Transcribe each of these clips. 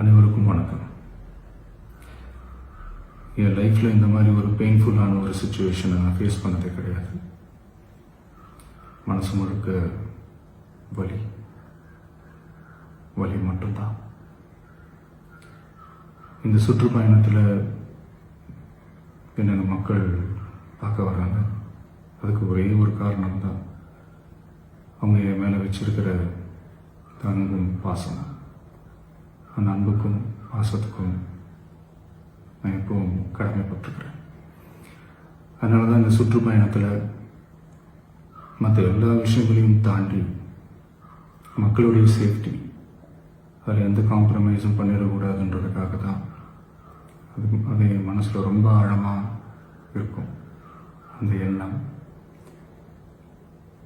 அனைவருக்கும் வணக்கம். என் லைஃப்பில் இந்த மாதிரி ஒரு பெயின்ஃபுல்லான ஒரு சுச்சுவேஷனை நான் ஃபேஸ் பண்ணதே கிடையாது. மனசு முழுக்க வலி வலி மட்டும்தான். இந்த சுற்றுப்பயணத்தில் என்னென்ன மக்கள் பார்க்க வராங்க, அதுக்கு ஒரே ஒரு காரணம் தான் அவங்க என் மேலே வச்சிருக்கிற அன்பும் பாசம். அந்த அன்புக்கும் பாசத்துக்கும் நான் எப்பவும் கடமைப்பட்டிருக்கிறேன். அதனால தான் இந்த சுற்றுப்பயணத்தில் மற்ற எல்லா விஷயங்களையும் தாண்டி மக்களுடைய சேஃப்டி, அதில் எந்த காம்ப்ரமைஸும் பண்ணிடக்கூடாதுன்றதுக்காக தான் அது என் மனசில் ரொம்ப ஆழமாக இருக்கும் அந்த எண்ணம்.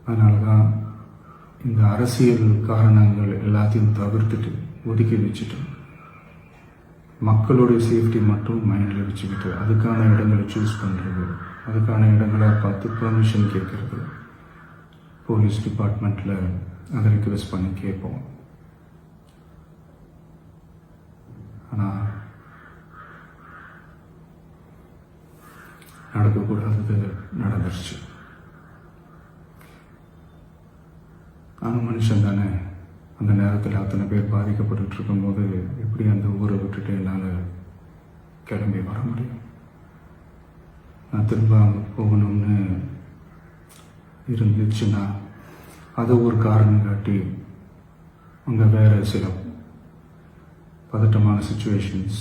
அதனால தான் இந்த அரசியல் காரணங்கள் எல்லாத்தையும் தவிர்த்துட்டு ஒதுக்கி வச்சுட்டு மக்களுடைய சேஃப்டி மட்டும் மைண்டில் வச்சுக்கிட்டு அதுக்கான இடங்களை சூஸ் பண்ணுறது, அதுக்கான இடங்களை பார்த்து பெர்மிஷன் கேட்கறது, போலீஸ் டிபார்ட்மெண்ட்டில் அதை ரிக்வெஸ்ட் பண்ணி கேட்போம். ஆனால் நடக்கக்கூடாதது நடந்துருச்சு. நானும் மனுஷன் தானே. அந்த நேரத்தில் அத்தனை பேர் பாதிக்கப்பட்டு இருக்கும்போது எப்படி அந்த ஊரை விட்டுட்டு என்னால் கிளம்பி வர முடியும்? நான் திரும்ப அங்கே போகணும்னு இருந்துச்சுன்னா அதை ஒரு காரணம் காட்டி அங்கே வேறு சில பதட்டமான சுச்சுவேஷன்ஸ்,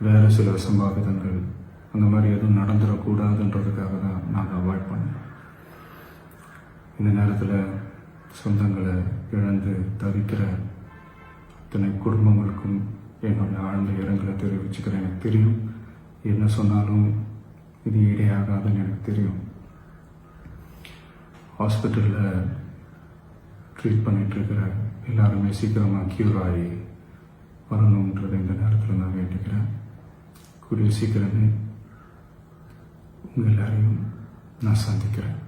வேறு சில சம்பாவிதங்கள் அந்த மாதிரி எதுவும் நடந்துடக்கூடாதுன்றதுக்காக தான் நான் அவாய்ட் பண்ணேன். இந்த நேரத்தில் சொந்தங்களை இழந்து தவிக்கிற அத்தனை குடும்பங்களுக்கும் என்னுடைய ஆழ்ந்த இரங்கலை தெரிவிச்சுக்கிறேன். எனக்கு தெரியும், என்ன சொன்னாலும் இது ஈடையாகாதுன்னு எனக்கு தெரியும். ஹாஸ்பிட்டலில் ட்ரீட் பண்ணிகிட்ருக்கிற எல்லாருமே சீக்கிரமாக க்யூர் ஆகி வரணுன்றதை இந்த நேரத்தில் நான் வேண்டிக்கிறேன். கூடிய சீக்கிரமே உங்கள் எல்லாரையும் நான் சந்திக்கிறேன்.